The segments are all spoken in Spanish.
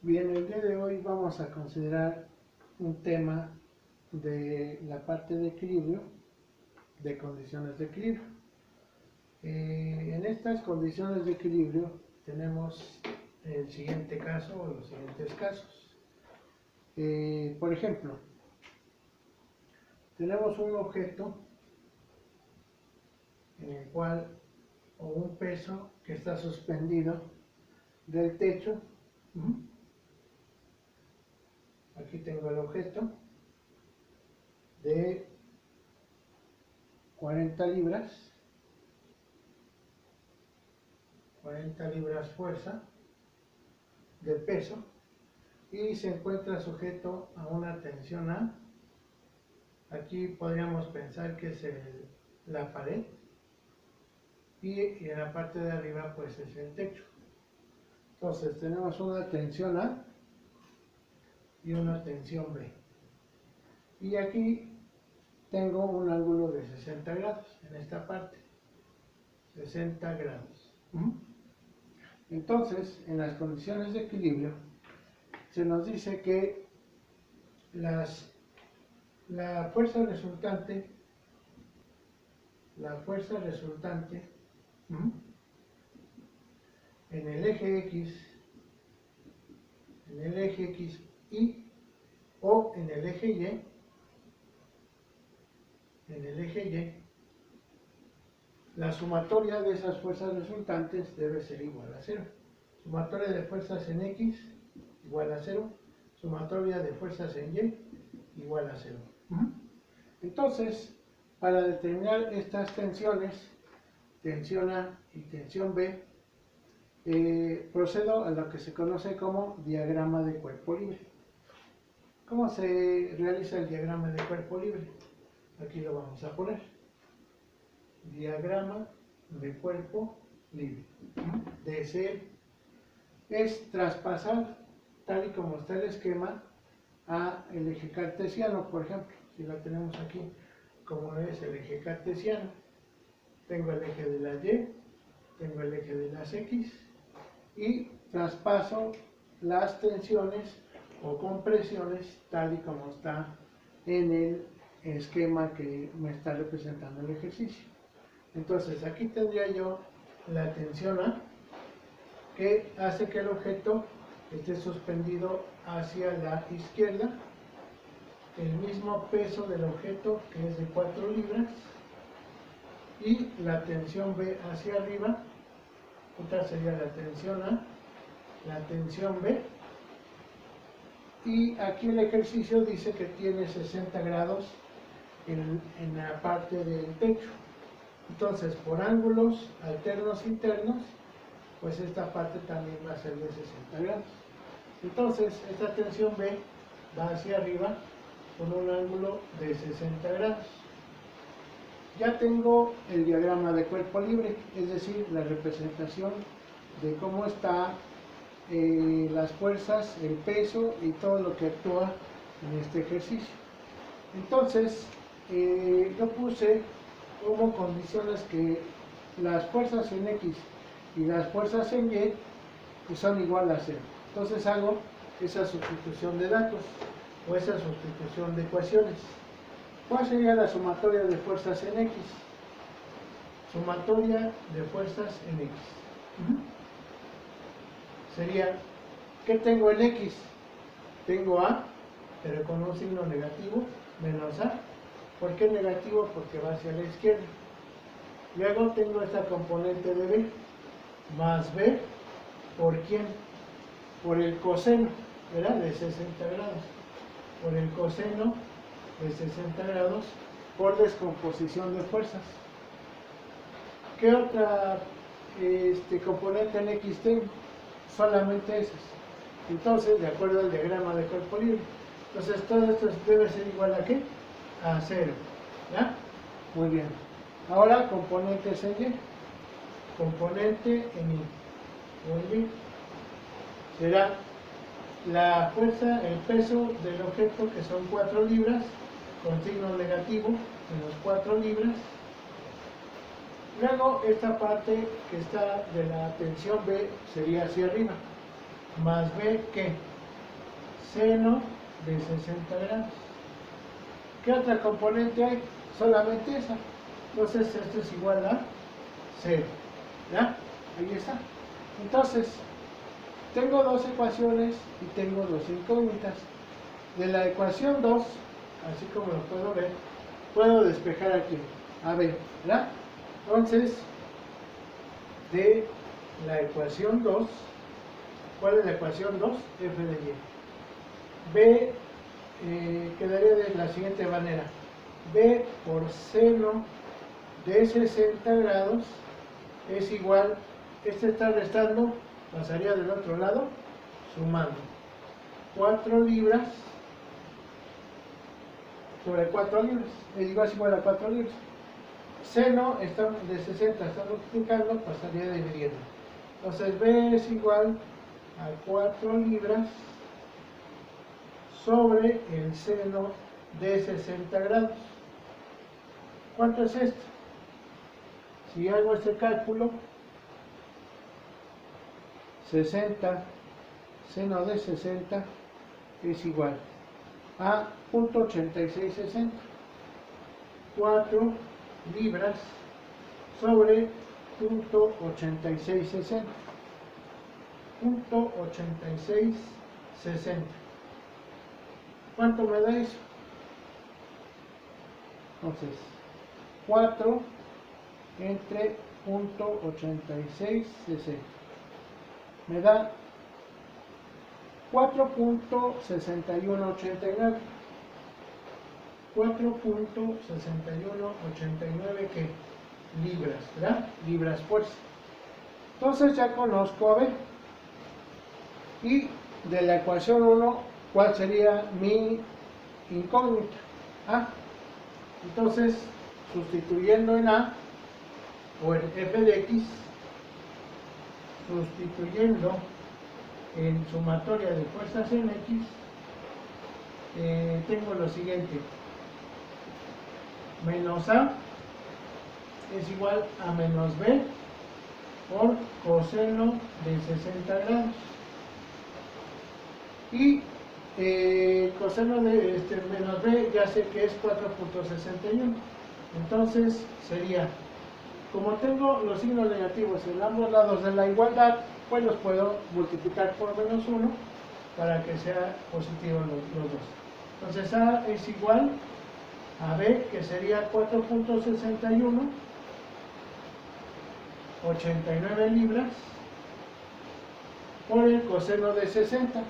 Bien, el día de hoy vamos a considerar un tema de la parte de equilibrio, de condiciones de equilibrio. En estas condiciones de equilibrio tenemos el siguiente caso o los siguientes casos. Por ejemplo, tenemos un objeto en el cual, o un peso que está suspendido del techo. Aquí tengo el objeto de 40 libras fuerza de peso, y se encuentra sujeto a una tensión A. Aquí podríamos pensar que es la pared, y en la parte de arriba pues es el techo. Entonces tenemos una tensión A y una tensión B, y aquí tengo un ángulo de 60 grados en esta parte, 60 grados. Entonces, en las condiciones de equilibrio se nos dice que la fuerza resultante en el eje X y o en el eje Y, la sumatoria de esas fuerzas resultantes debe ser igual a 0. Sumatoria de fuerzas en X igual a 0, sumatoria de fuerzas en Y igual a 0. Entonces, para determinar estas tensiones, tensión A y tensión B, procedo a lo que se conoce como diagrama de cuerpo libre. ¿Cómo se realiza el diagrama de cuerpo libre? Aquí lo vamos a poner. Diagrama de cuerpo libre. DC es traspasar, tal y como está el esquema, a el eje cartesiano, por ejemplo. Si lo tenemos aquí, como es el eje cartesiano, tengo el eje de las Y, tengo el eje de las X, y traspaso las tensiones o compresiones tal y como está en el esquema que me está representando el ejercicio. Entonces aquí tendría yo la tensión A, que hace que el objeto esté suspendido hacia la izquierda, el mismo peso del objeto, que es de 4 libras, y la tensión B hacia arriba. Esta sería la tensión A, la tensión B, y aquí el ejercicio dice que tiene 60 grados en la parte del techo. Entonces, por ángulos alternos internos, pues esta parte también va a ser de 60 grados. Entonces, esta tensión B va hacia arriba con un ángulo de 60 grados. Ya tengo el diagrama de cuerpo libre, es decir, la representación de cómo está las fuerzas, el peso y todo lo que actúa en este ejercicio. Entonces, yo puse como condiciones que las fuerzas en X y las fuerzas en Y pues son igual a 0. Entonces hago esa sustitución de datos o esa sustitución de ecuaciones. ¿Cuál sería la sumatoria de fuerzas en X? Sumatoria de fuerzas en X. Sería, ¿qué tengo en X? Tengo A, pero con un signo negativo, menos A. ¿Por qué negativo? Porque va hacia la izquierda. Luego tengo esta componente de B, más B, ¿por quién? Por el coseno, ¿verdad? De 60 grados. Por el coseno de 60 grados, por descomposición de fuerzas. ¿Qué otra componente en X tengo? Solamente esas. Entonces, de acuerdo al diagrama de cuerpo libre. Entonces, todo esto debe ser igual a ¿qué? A 0. ¿Ya? Muy bien. Ahora, componentes en Y. Componente en Y. Será la fuerza, el peso del objeto, que son 4 libras, con signo negativo, menos 4 libras. Luego, esta parte que está de la tensión B sería hacia arriba. Más B, ¿qué? seno de 60 grados. ¿Qué otra componente hay? Solamente esa. Entonces esto es igual a 0. ¿Ya? Ahí está. Entonces, tengo dos ecuaciones y tengo dos incógnitas. De la ecuación 2, así como lo puedo ver, puedo despejar aquí. A ver, ¿verdad? Entonces, de la ecuación 2, ¿cuál es la ecuación 2? F de y. B quedaría de la siguiente manera. B por seno de 60 grados es igual, este está restando, pasaría del otro lado, sumando 4 libras sobre 4 libras, es igual a 4 libras. Seno está de 60, está multiplicando, pasaría dividiendo. Entonces B es igual a 4 libras sobre el seno de 60 grados. ¿Cuánto es esto? Si hago este cálculo, 60 seno de 60 es igual a 0.8660. 4 libras sobre 0.8660. 0.8660. ¿Cuánto me da eso? Entonces, 4 entre 0.8660 me da 4.6189. 4.6189 ¿qué? Libras, ¿verdad? Libras fuerza. Entonces ya conozco a B. Y de la ecuación 1, ¿cuál sería mi incógnita? A. Entonces, sustituyendo en A, o en f de x, sustituyendo en sumatoria de fuerzas en x, tengo lo siguiente: menos a es igual a menos b por coseno de 60 grados, y coseno de menos b ya sé que es 4.61. Entonces sería, como tengo los signos negativos en ambos lados de la igualdad, pues los puedo multiplicar por menos 1 para que sea positivo los dos. Entonces A es igual a B, que sería 4.61, 89 libras, por el coseno de 60.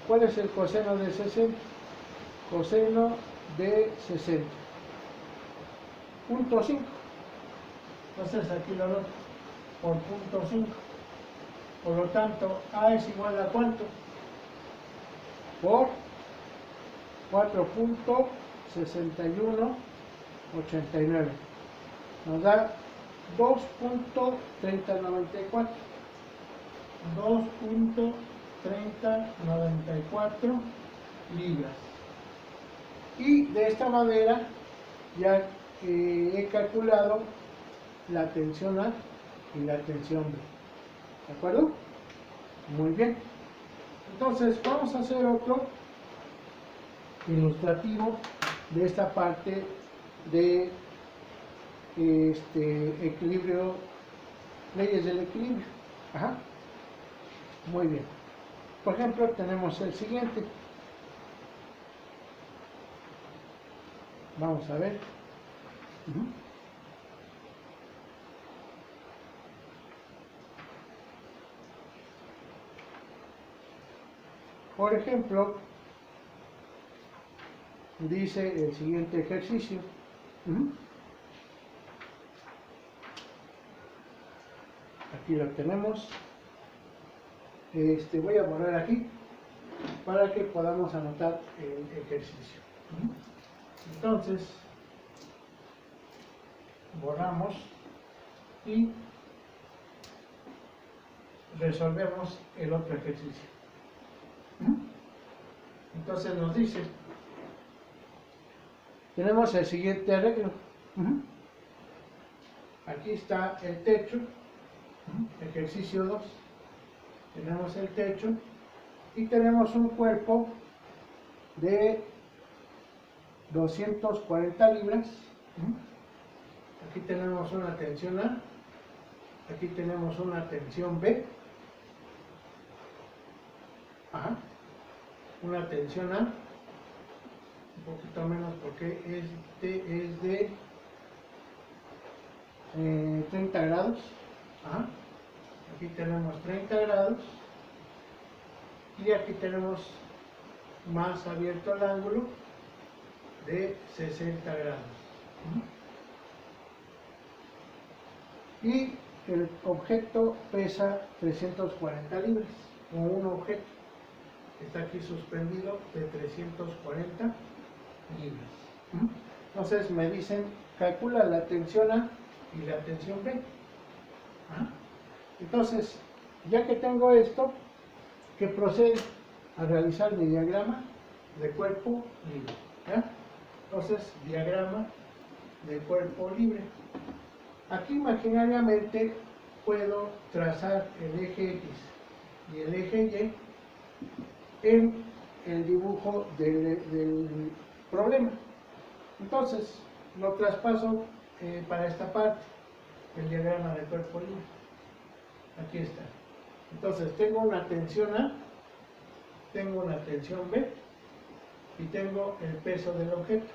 ¿Cuál es el coseno de 60? Coseno de 60. 0.5. Entonces aquí lo noto, por 0.5. Por lo tanto, A es igual a ¿cuánto? Por 4.6189. Nos da 2.3094. 2.3094 libras. Y de esta manera ya he calculado la tensión A y la tensión B. ¿De acuerdo? Muy bien. Entonces vamos a hacer otro ilustrativo de esta parte de equilibrio, leyes del equilibrio. Ajá. Muy bien. Por ejemplo, tenemos el siguiente. Vamos a ver. Por ejemplo, dice el siguiente ejercicio. Aquí lo tenemos. Voy a borrar aquí para que podamos anotar el ejercicio. Entonces, borramos y resolvemos el otro ejercicio. Entonces nos dice, tenemos el siguiente arreglo. Aquí está el techo, ejercicio 2. Tenemos el techo y tenemos un cuerpo de 240 libras. Aquí tenemos una tensión A, aquí tenemos una tensión B, una tensión A, un poquito menos porque este es de 30 grados, aquí tenemos 30 grados, y aquí tenemos más abierto el ángulo de 60 grados. Y el objeto pesa 340 libras, o un objeto está aquí suspendido de 340 libras. Entonces me dicen, calcula la tensión A y la tensión B. Entonces, ya que tengo esto, que procede a realizar mi diagrama de cuerpo libre. Entonces, diagrama de cuerpo libre. Aquí imaginariamente puedo trazar el eje X y el eje Y en el dibujo del problema. Entonces, lo traspaso para esta parte, el diagrama de cuerpo libre. Aquí está. Entonces, tengo una tensión A, tengo una tensión B y tengo el peso del objeto,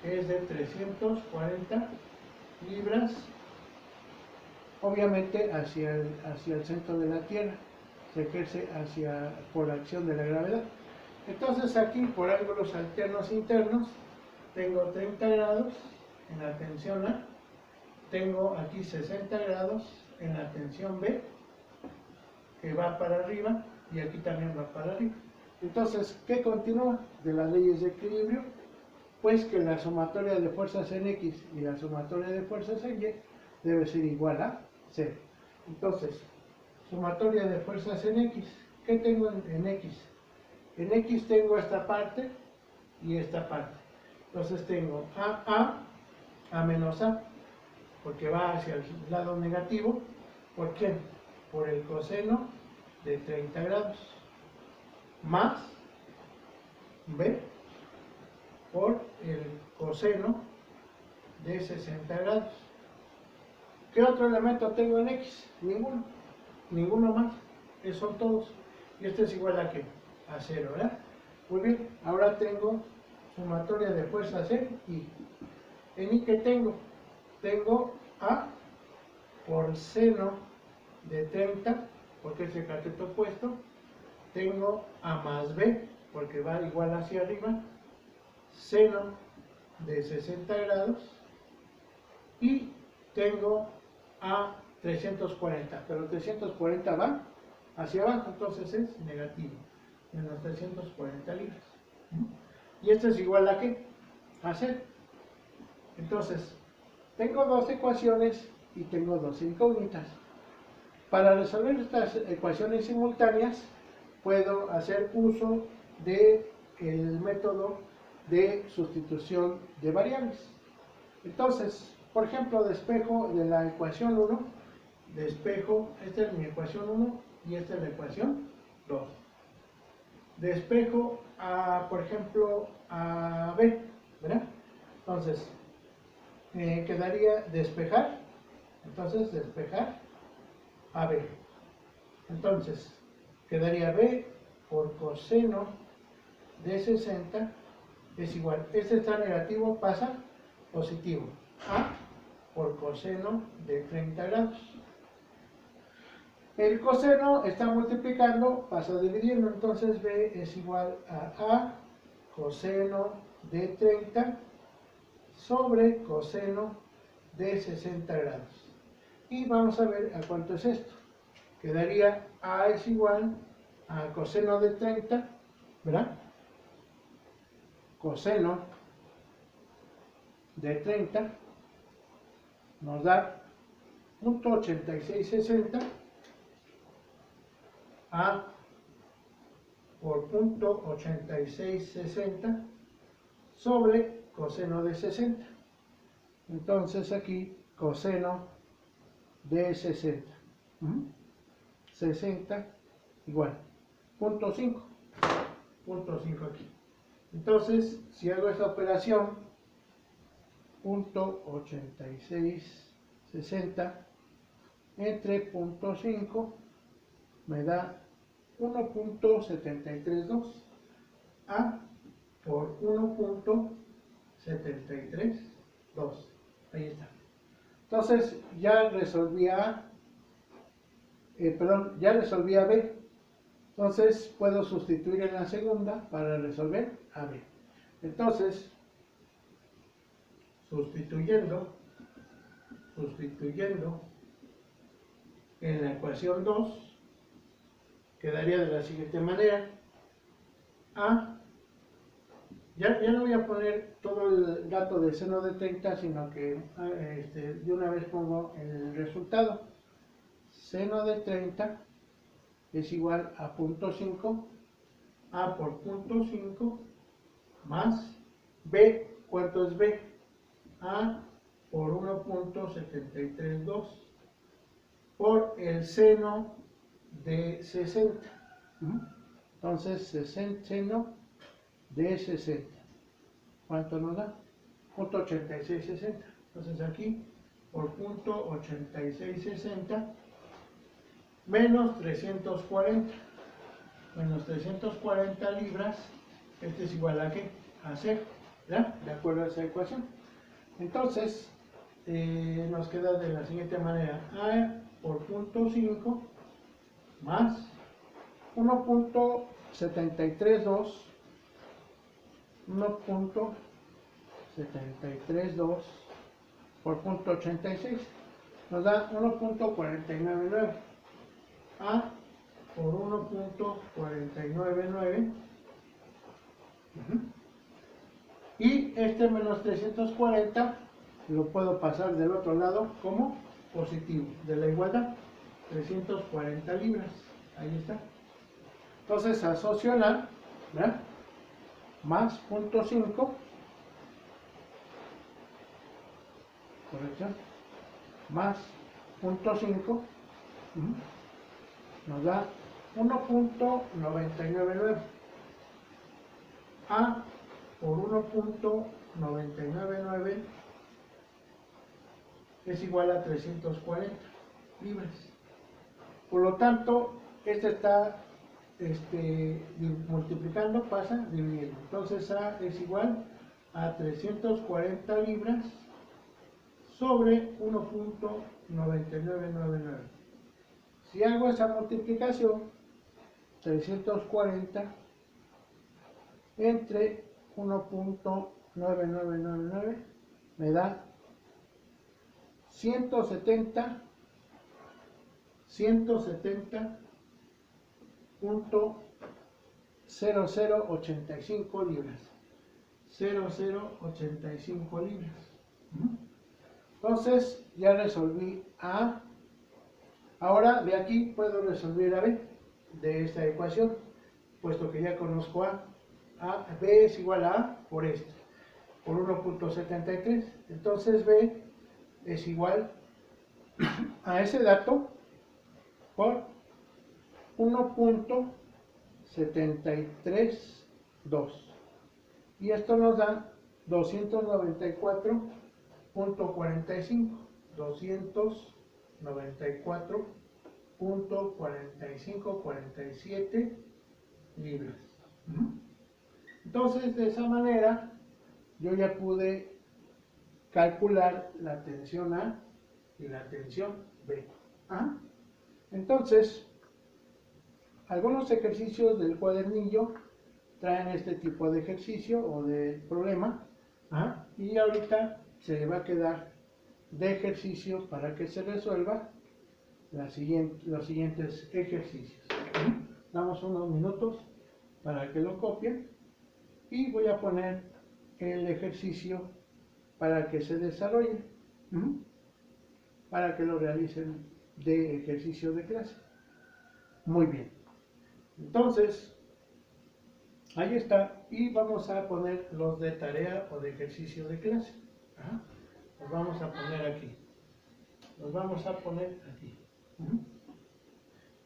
que es de 340 libras, obviamente hacia el centro de la Tierra, se ejerce por la acción de la gravedad. Entonces aquí, por ángulos alternos internos, tengo 30 grados en la tensión A, tengo aquí 60 grados en la tensión B, que va para arriba, y aquí también va para arriba. Entonces, ¿qué continúa de las leyes de equilibrio? Pues que la sumatoria de fuerzas en X y la sumatoria de fuerzas en Y debe ser igual a 0. Entonces, sumatoria de fuerzas en X. ¿Qué tengo en X? En X tengo esta parte y esta parte. Entonces tengo A menos A, porque va hacia el lado negativo. ¿Por qué? Por el coseno de 30 grados, más B por el coseno de 60 grados. ¿Qué otro elemento tengo en X? Ninguno. Ninguno más. Esos son todos. Y este es igual a ¿qué? A 0, ¿verdad? Muy bien. Ahora tengo sumatoria de fuerzas en Y. ¿En Y qué tengo? Tengo A por seno de 30, porque es el cateto opuesto. Tengo A más B, porque va igual hacia arriba. Seno de 60 grados. Y tengo a 340, pero 340 va hacia abajo, entonces es negativo, menos 340 libras. Y esto es igual a ¿qué? A 0. Entonces, tengo dos ecuaciones y tengo dos incógnitas. Para resolver estas ecuaciones simultáneas, puedo hacer uso del método de sustitución de variables. Entonces, por ejemplo, despejo de la ecuación 1, despejo, esta es mi ecuación 1 y esta es la ecuación 2. Despejo por ejemplo, a B, ¿verdad? Entonces, quedaría despejar, entonces despejar a B. Entonces, quedaría B por coseno de 60 es igual, este está negativo, pasa positivo, A por coseno de 30 grados. El coseno está multiplicando, pasa dividiendo, entonces B es igual a coseno de 30 sobre coseno de 60 grados. Y vamos a ver a cuánto es esto. Quedaría A es igual a coseno de 30, ¿verdad? Coseno de 30 nos da .8660 A por .8660 sobre coseno de 60. Entonces aquí coseno de 60. 60 igual .5. .5 aquí. Entonces, si hago esta operación, punto 8660 entre punto 5 me da 1.732 A por 1.732. Ahí está. Entonces ya resolví A, ya resolví a B. Entonces puedo sustituir en la segunda para resolver a B. Entonces, sustituyendo en la ecuación 2, quedaría de la siguiente manera. A, ya no voy a poner todo el dato del seno de 30, sino que de una vez pongo el resultado. Seno de 30 es igual a 0.5, A por 0.5 más B. ¿Cuánto es B? A por 1.732 por el seno de 60. Entonces, seno de 60. ¿Cuánto nos da? 0.8660. Entonces aquí, por 0.8660 menos 340. Menos 340 libras. Este es igual a ¿qué? A 0. ¿Ya? De acuerdo a esa ecuación. Entonces, nos queda de la siguiente manera. A por 0.5 más 1.732 por 0.86 nos da 1.499. A por 1.499 y este menos 340 lo puedo pasar del otro lado como positivo de la igualdad, 340 libras. Ahí está. Entonces asocio la, ¿verdad?, más 0.5, corrección, más 0.5 nos da 1.999. A por 1.999 es igual a 340 libras. Por lo tanto, este está multiplicando, pasa dividiendo. Entonces A es igual a 340 libras sobre 1.9999. Si hago esa multiplicación, 340 entre 1.9999 me da 170.0085 libras. 0085 libras. Entonces ya resolví A. Ahora de aquí puedo resolver a B de esta ecuación, puesto que ya conozco A. B es igual a A por este, por 1.73. Entonces B es igual a ese dato por 1.732. Y esto nos da 294.45. 294.4547 libras. Entonces, de esa manera, yo ya pude calcular la tensión A y la tensión B. Entonces, algunos ejercicios del cuadernillo traen este tipo de ejercicio o de problema, y ahorita se va a quedar de ejercicio para que se resuelva los siguientes ejercicios. Damos unos minutos para que lo copien y voy a poner el ejercicio para que se desarrolle, para que lo realicen de ejercicio de clase. Muy bien. Entonces, ahí está, y vamos a poner los de tarea o de ejercicio de clase. Los vamos a poner aquí.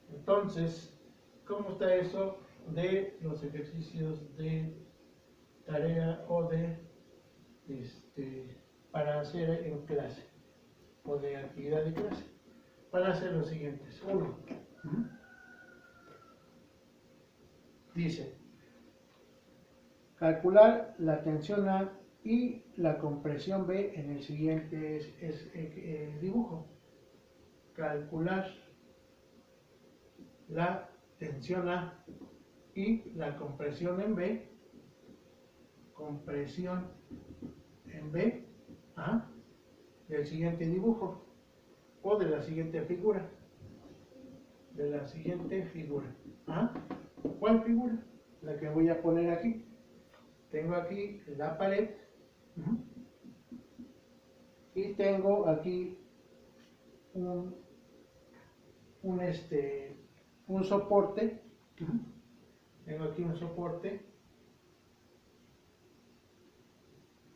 Entonces, ¿cómo está eso de los ejercicios de tarea o de para hacer en clase o de actividad de clase. Van a ser los siguientes. 1. Dice, calcular la tensión A y la compresión B en el siguiente dibujo. Calcular la tensión A y la compresión en B, del siguiente dibujo o de la siguiente figura. ¿Cuál figura? La que voy a poner aquí. Tengo aquí la pared y tengo aquí un soporte. Tengo aquí un soporte,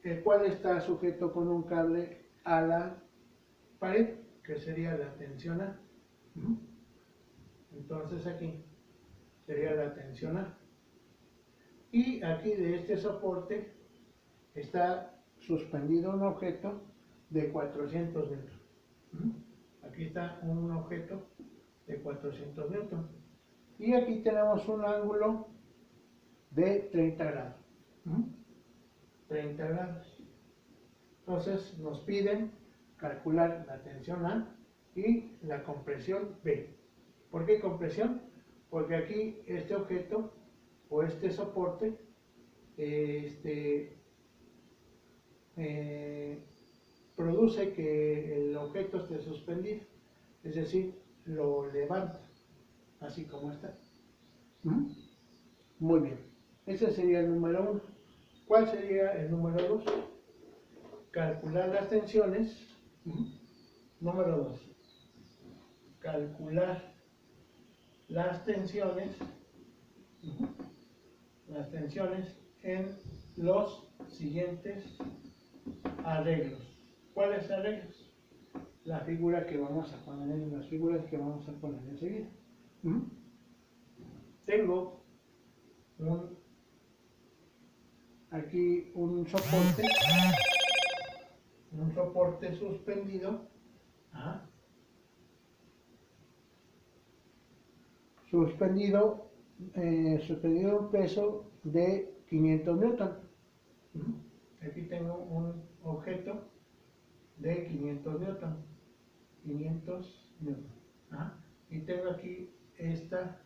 el cual está sujeto con un cable a la pared, que sería la tensión A. Entonces aquí sería la tensión A. Y aquí de este soporte está suspendido un objeto de 400 newton. Aquí está un objeto de 400 newton. Y aquí tenemos un ángulo de 30 grados. 30 grados. Entonces nos piden calcular la tensión A y la compresión B. ¿Por qué compresión? Porque aquí este objeto o este soporte produce que el objeto esté suspendido, es decir, lo levanta, así como está. Muy bien, ese sería el número 1. ¿Cuál sería el número 2? Calcular las tensiones. Número 2. Calcular las tensiones en los siguientes arreglos. ¿Cuáles arreglos? Las figuras que vamos a poner enseguida. Tengo aquí un soporte suspendido, suspendido un peso de 500 newton. Aquí tengo un objeto de 500 newton. Y tengo aquí esta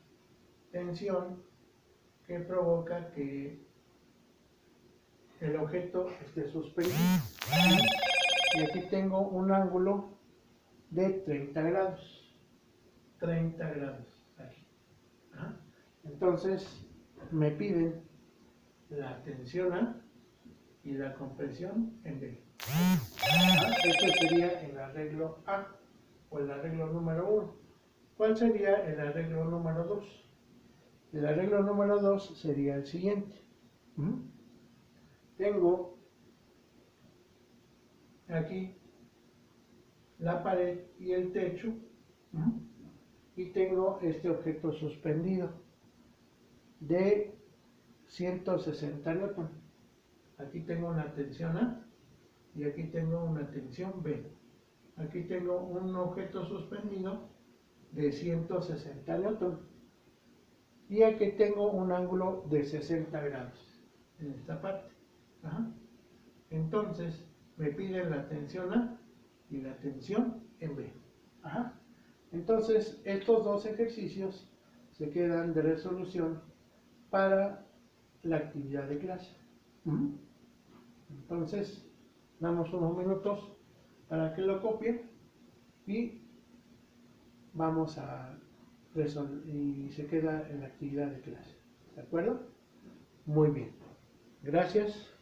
tensión que provoca que el objeto esté suspendido. Y aquí tengo un ángulo de 30 grados. 30 grados aquí. Entonces me piden la tensión A y la compresión en B. Este sería el arreglo A o el arreglo número 1. ¿Cuál sería el arreglo número 2? El arreglo número 2 sería el siguiente. Tengo aquí la pared y el techo y tengo este objeto suspendido de 160 newton. Aquí tengo una tensión A y aquí tengo una tensión B. Aquí tengo un objeto suspendido de 160 newton y aquí tengo un ángulo de 60 grados en esta parte. Entonces me piden la tensión A y la tensión en B. Entonces estos dos ejercicios se quedan de resolución para la actividad de clase. Entonces damos unos minutos para que lo copien y vamos a resolver y se queda en la actividad de clase. ¿De acuerdo? Muy bien. Gracias.